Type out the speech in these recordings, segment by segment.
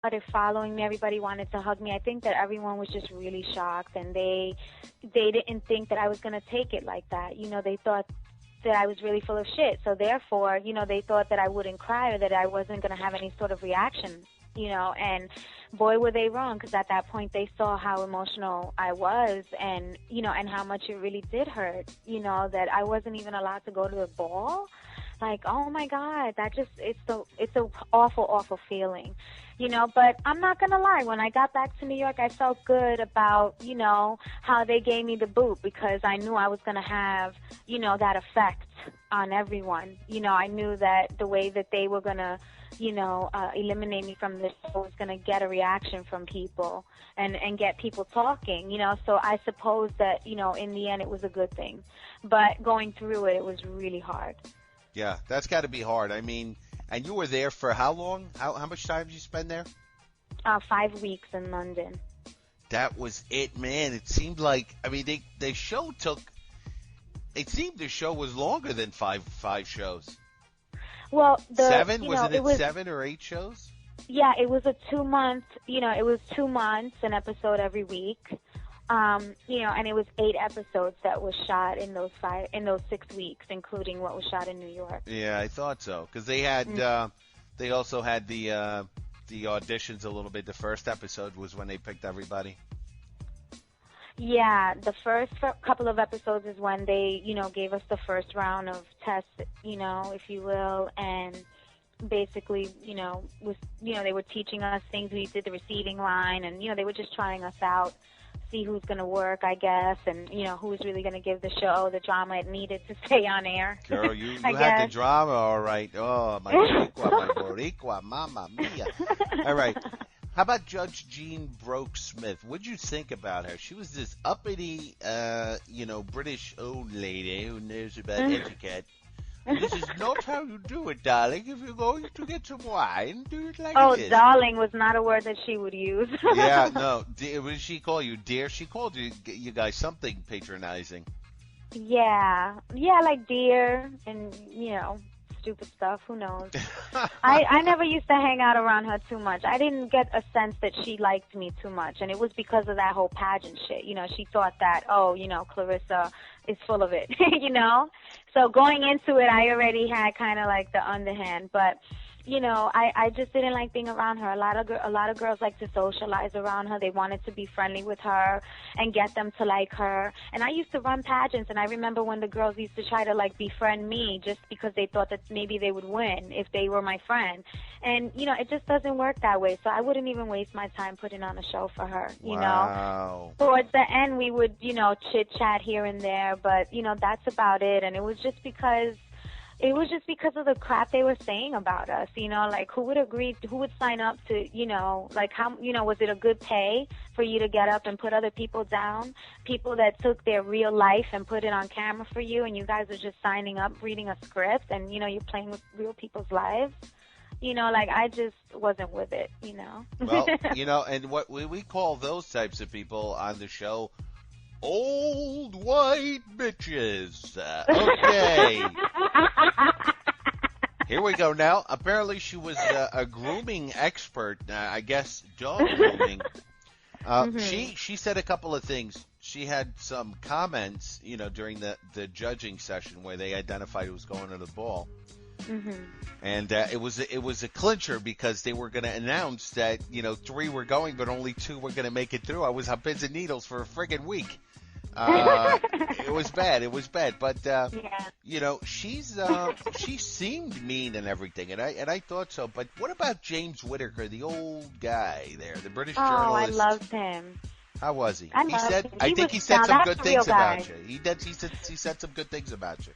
started following me. Everybody wanted to hug me. I think that everyone was just really shocked, and they didn't think that I was going to take it like that. They thought that I was really full of shit. So therefore, they thought that I wouldn't cry or that I wasn't going to have any sort of reaction, and boy, were they wrong, because at that point they saw how emotional I was, and, and how much it really did hurt, that I wasn't even allowed to go to the ball. Like, oh my God, it's a awful, awful feeling, but I'm not going to lie. When I got back to New York, I felt good about, how they gave me the boot, because I knew I was going to have, that effect on everyone. I knew that the way that they were going to, eliminate me from this show was going to get a reaction from people and get people talking, so I suppose that, in the end it was a good thing, but going through it was really hard. Yeah, that's got to be hard. I mean, and you were there for how long? How much time did you spend there? 5 weeks in London. That was it, man. It seemed like, I mean, the show the show was longer than five shows. Well, seven? Wasn't it 7 or 8 shows? Yeah, it was a 2-month, it was 2 months, an episode every week. And it was 8 episodes that was shot in those 6 weeks, including what was shot in New York. Yeah, I thought so, because they had, they also had the auditions a little bit. The first episode was when they picked everybody. Yeah, the first couple of episodes is when they, gave us the first round of tests, if you will, and basically, they were teaching us things. We did the receiving line, and, they were just trying us out, see who's going to work, I guess, and, who's really going to give the show the drama it needed to stay on air. Girl, you had the drama, all right. Oh, my Boricua, mamma mia. All right. How about Judge Jean Broke-Smith? What'd you think about her? She was this uppity, British old lady who knows about etiquette. This is not how you do it, darling. If you're going to get some wine, do it like this. Oh, darling was not a word that she would use. Yeah, no. What did she call you? Dear? She called you guys something patronizing. Yeah, like dear and, stupid stuff. Who knows? I never used to hang out around her too much. I didn't get a sense that she liked me too much, and it was because of that whole pageant shit. She thought that, Clarissa is full of it, So going into it, I already had kind of like the underhand, but I just didn't like being around her. A lot of girls like to socialize around her. They wanted to be friendly with her and get them to like her. And I used to run pageants, and I remember when the girls used to try to like befriend me just because they thought that maybe they would win if they were my friend. And it just doesn't work that way. So I wouldn't even waste my time putting on a show for her. Wow. Towards the end, we would chit chat here and there, but that's about it. And it was just because of the crap they were saying about us, like who would sign up to, like how, was it a good pay for you to get up and put other people down? People that took their real life and put it on camera for you, and you guys are just signing up, reading a script, and, you're playing with real people's lives. Like I just wasn't with it, Well, and what we call those types of people on the show, old white bitches. Okay. Here we go now. Apparently she was a grooming expert, I guess dog grooming. She said a couple of things. She had some comments, during the judging session where they identified who was going to the ball. And it was a clincher because they were going to announce that, 3 were going, but only 2 were going to make it through. I was on pins and needles for a friggin' week. It was bad, but she seemed mean and everything, and I thought so. But what about James Whittaker, the old guy there, the British journalist? Oh, I loved him. How was he? I think he said some good things about you. He said some good things about you.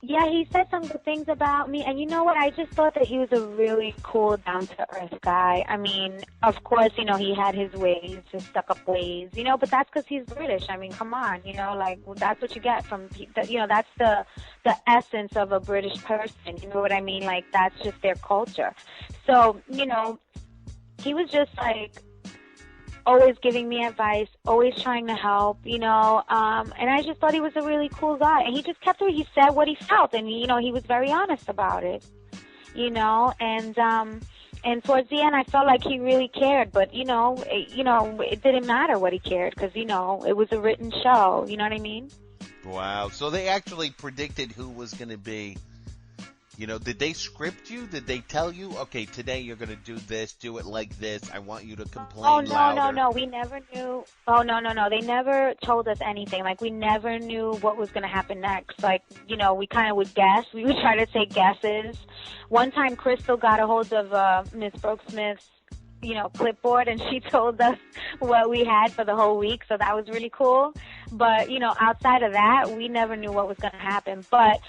Yeah, he said some good things about me, and you know what? I just thought that he was a really cool, down-to-earth guy. I mean, of course, he had his ways, his stuck-up ways, but that's because he's British. I mean, come on, that's what you get from, that's the essence of a British person, you know what I mean? Like, that's just their culture. So, he was just like, always giving me advice, always trying to help, and I just thought he was a really cool guy. And he just kept it. He said what he felt, and, he was very honest about it, and, And towards the end, I felt like he really cared, but it didn't matter what he cared because it was a written show. You know what I mean? Wow. So they actually predicted who was going to be. Did they script you? Did they tell you, okay, today you're going to do this, do it like this. I want you to complain louder. No. We never knew. Oh, no. They never told us anything. Like, we never knew what was going to happen next. Like, we kind of would guess. We would try to take guesses. One time, Crystal got a hold of Miss Brooke-Smith's clipboard, and she told us what we had for the whole week, so that was really cool. But, outside of that, we never knew what was going to happen. But,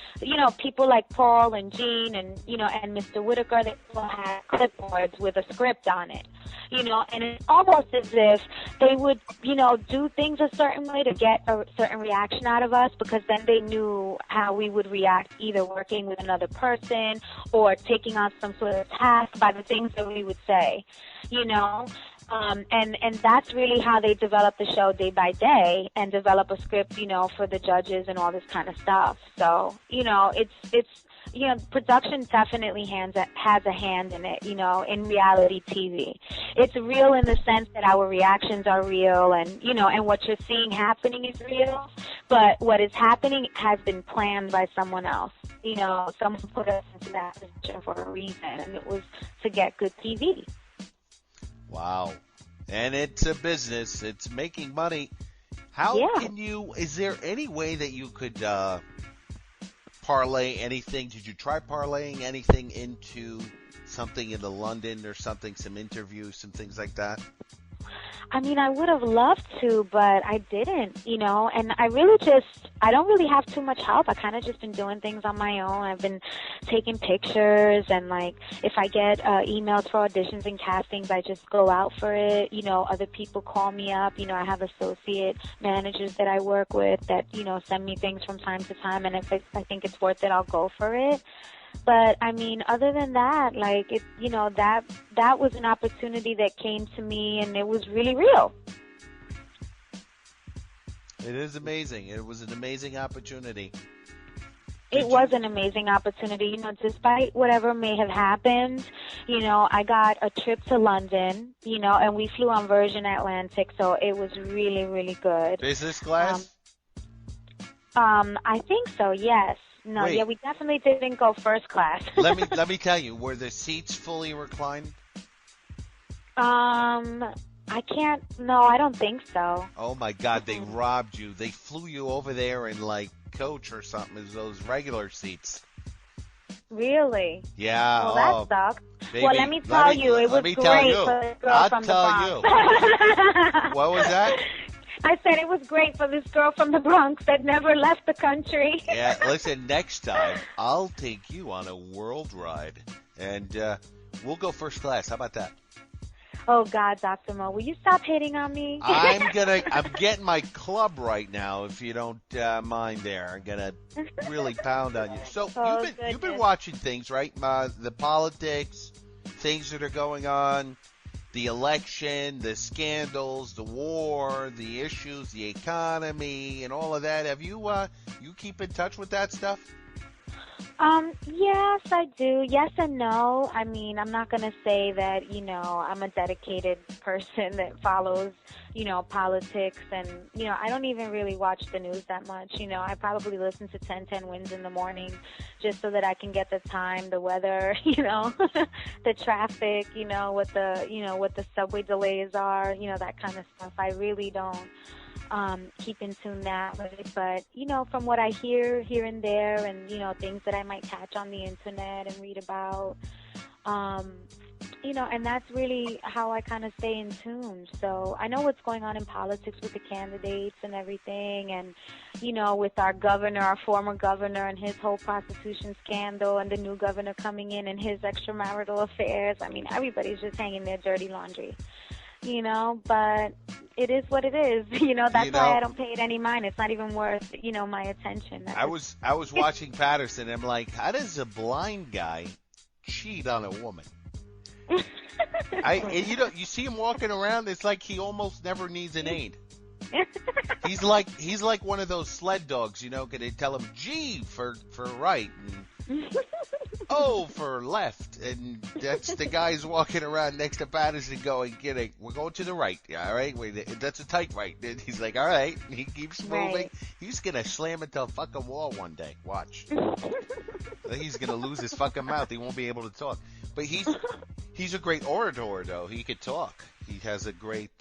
people like Paul and Jean and, and Mr. Whitaker, they all had clipboards with a script on it, and it's almost as if they would, do things a certain way to get a certain reaction out of us, because then they knew how we would react, either working with another person or taking on some sort of task by the things that we would say. And that's really how they develop the show day by day and develop a script, for the judges and all this kind of stuff. So, it's production definitely has a hand in it, in reality TV. It's real in the sense that our reactions are real and, and what you're seeing happening is real, but what is happening has been planned by someone else. Someone put us into that position for a reason, and it was to get good TV. Wow. And it's a business. It's making money. Is there any way that you could parlay anything? Did you try parlaying anything into something in the London or something, some interviews, some things like that? I mean, I would have loved to, but I didn't, and I don't really have too much help. I kind of just been doing things on my own. I've been taking pictures, and if I get emails for auditions and castings, I just go out for it. Other people call me up. I have associate managers that I work with that, send me things from time to time, and if I think it's worth it, I'll go for it. But I mean, other than that, that was an opportunity that came to me, and it was really real. It is amazing. It was an amazing opportunity. It was an amazing opportunity. Despite whatever may have happened, I got a trip to London, and we flew on Virgin Atlantic, so it was really, really good. Business class? I think so, yes. No, Wait. Yeah, we definitely didn't go first class. let me tell you, were the seats fully reclined? I can't. No, I don't think so. Oh my God, they robbed you. They flew you over there in coach or something, as those regular seats. Really? Yeah. Well, that sucks. Baby, well, let me tell you, it was great for this girl from the Bronx. What was that? I said it was great for this girl from the Bronx that never left the country. Yeah, listen, next time, I'll take you on a world ride, and we'll go first class. How about that? Oh, God, Dr. Mo, will you stop hating on me? I'm getting my club right now, if you don't mind there. I'm going to really pound on you. So you've been watching things, right? The politics, things that are going on. The election, the scandals, the war, the issues, the economy, and all of that. Have you you keep in touch with that stuff? Yes, I do. Yes and no. I mean, I'm not going to say that, I'm a dedicated person that follows, politics and, I don't even really watch the news that much. I probably listen to 1010 Wins in the morning just so that I can get the time, the weather, the traffic, what the subway delays are, that kind of stuff. I really don't keep in tune that way, but from what I hear here and there, and things that I might catch on the internet and read about, and that's really how I kind of stay in tune. So I know what's going on in politics with the candidates and everything, and with our governor, our former governor, and his whole prostitution scandal, and the new governor coming in and his extramarital affairs. I mean, everybody's just hanging their dirty laundry. But it is what it is. That's why I don't pay it any mind. It's not even worth, my attention. I was watching Patterson, and I'm like, how does a blind guy cheat on a woman? You see him walking around, it's like he almost never needs an aid. He's like one of those sled dogs, can they tell him G for right? And oh, for left. And that's the guys walking around next to Patterson going, we're going to the right. All right? Wait, that's a tight right. And he's like, all right. And he keeps moving. Right. He's going to slam into a fucking wall one day. Watch. He's going to lose his fucking mouth. He won't be able to talk. But he's a great orator, though. He could talk. He has a great...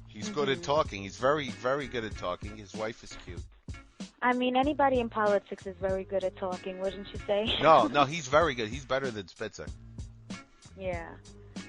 He's good at talking. He's very, very good at talking. His wife is cute. I mean, anybody in politics is very good at talking, wouldn't you say? No, he's very good. He's better than Spitzer. Yeah.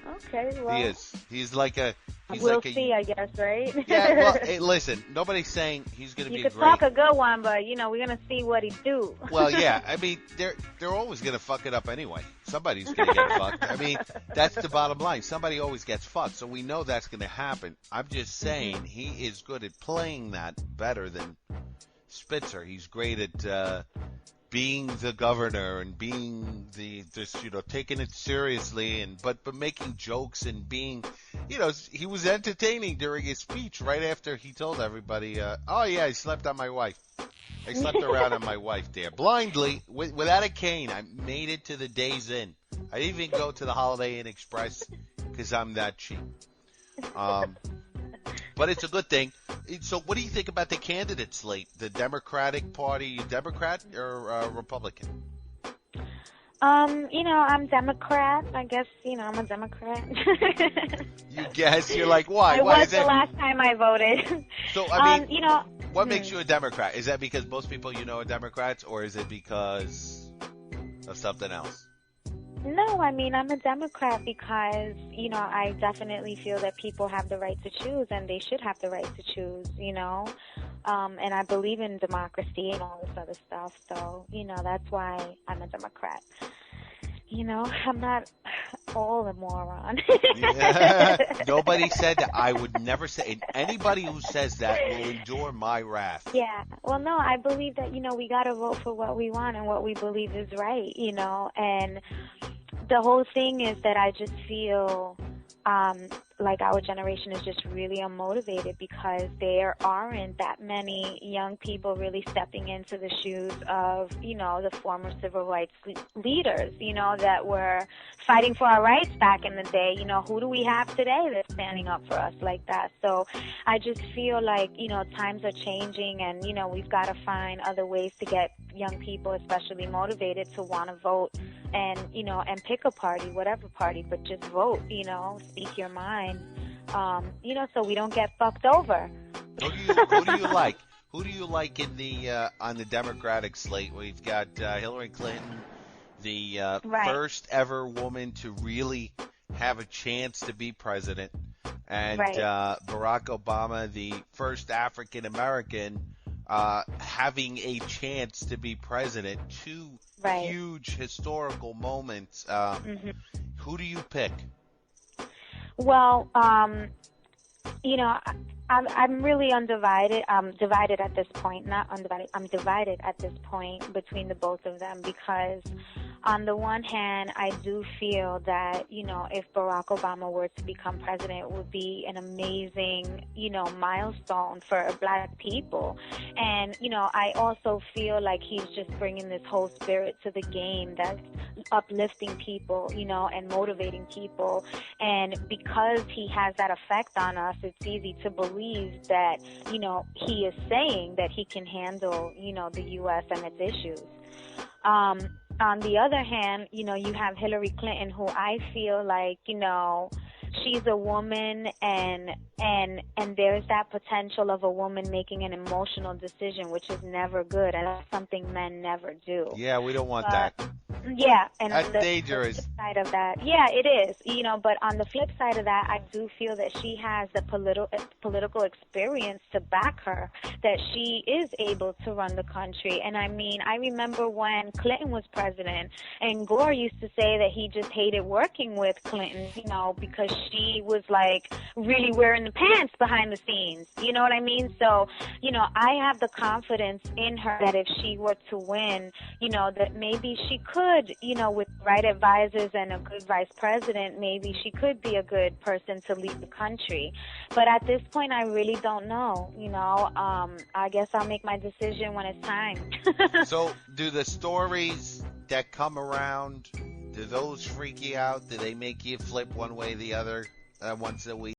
Okay, well. He is. He's like a... We'll see, I guess, right? Yeah, well, hey, listen, nobody's saying he's going to be great. You could talk a good one, but, we're going to see what he do. Well, yeah, I mean, they're always going to fuck it up anyway. Somebody's going to get fucked. I mean, that's the bottom line. Somebody always gets fucked, so we know that's going to happen. I'm just saying he is good at playing that better than Spitzer. He's great at being the governor and being taking it seriously but making jokes and being, he was entertaining during his speech right after he told everybody, oh yeah, I slept on my wife. I slept around on my wife there blindly without a cane. I made it to the Days Inn. I didn't even go to the Holiday Inn Express because I'm that cheap. But it's a good thing. So what do you think about the candidate slate? The Democratic Party, Democrat or Republican? I'm Democrat. I guess, I'm a Democrat. You guess? You're like, why? It why was is the that? last time I voted. So, I mean, what makes you a Democrat? Is that because most people are Democrats, or is it because of something else? No, I mean, I'm a Democrat because, I definitely feel that people have the right to choose, and they should have the right to choose, and I believe in democracy and all this other stuff, so, that's why I'm a Democrat. I'm not all a moron. Yeah. Nobody said that. I would never say, and anybody who says that will endure my wrath. Yeah. Well, no, I believe that, we got to vote for what we want and what we believe is right, and the whole thing is that I just feel like our generation is just really unmotivated because there aren't that many young people really stepping into the shoes of, the former civil rights leaders, that were fighting for our rights back in the day. Who do we have today that's standing up for us like that? So I just feel like, times are changing and, we've got to find other ways to get young people especially motivated to want to vote and, and pick a party, whatever party, but just vote, speak your mind, so we don't get fucked over. Who do you like? Who do you like in the on the Democratic slate? We've got Hillary Clinton, the first ever woman to really have a chance to be president, and Barack Obama, the first African American having a chance to be president. Two huge historical moments. Who do you pick? Well, I'm really undivided. I'm divided at this point. Not undivided. I'm divided at this point between the both of them because on the one hand, I do feel that, if Barack Obama were to become president, it would be an amazing, milestone for Black people. And, I also feel like he's just bringing this whole spirit to the game that's uplifting people, and motivating people. And because he has that effect on us, it's easy to believe that, he is saying that he can handle, the U.S. and its issues. On the other hand, you have Hillary Clinton, who I feel like, she's a woman and there's that potential of a woman making an emotional decision, which is never good, and that's something men never do. Yeah, we don't want that. Yeah, and that's on the dangerous. Flip side of that, yeah, it is. But on the flip side of that, I do feel that she has the political experience to back her, that she is able to run the country. And I mean, I remember when Clinton was president, and Gore used to say that he just hated working with Clinton, because she was like really wearing the pants behind the scenes. You know what I mean? So, I have the confidence in her that if she were to win, that maybe she could, with right advisors and a good vice president, maybe she could be a good person to lead the country. But at this point, I really don't know. I guess I'll make my decision when it's time. So, do the stories that come around, do those freak you out? Do they make you flip one way or the other once a week?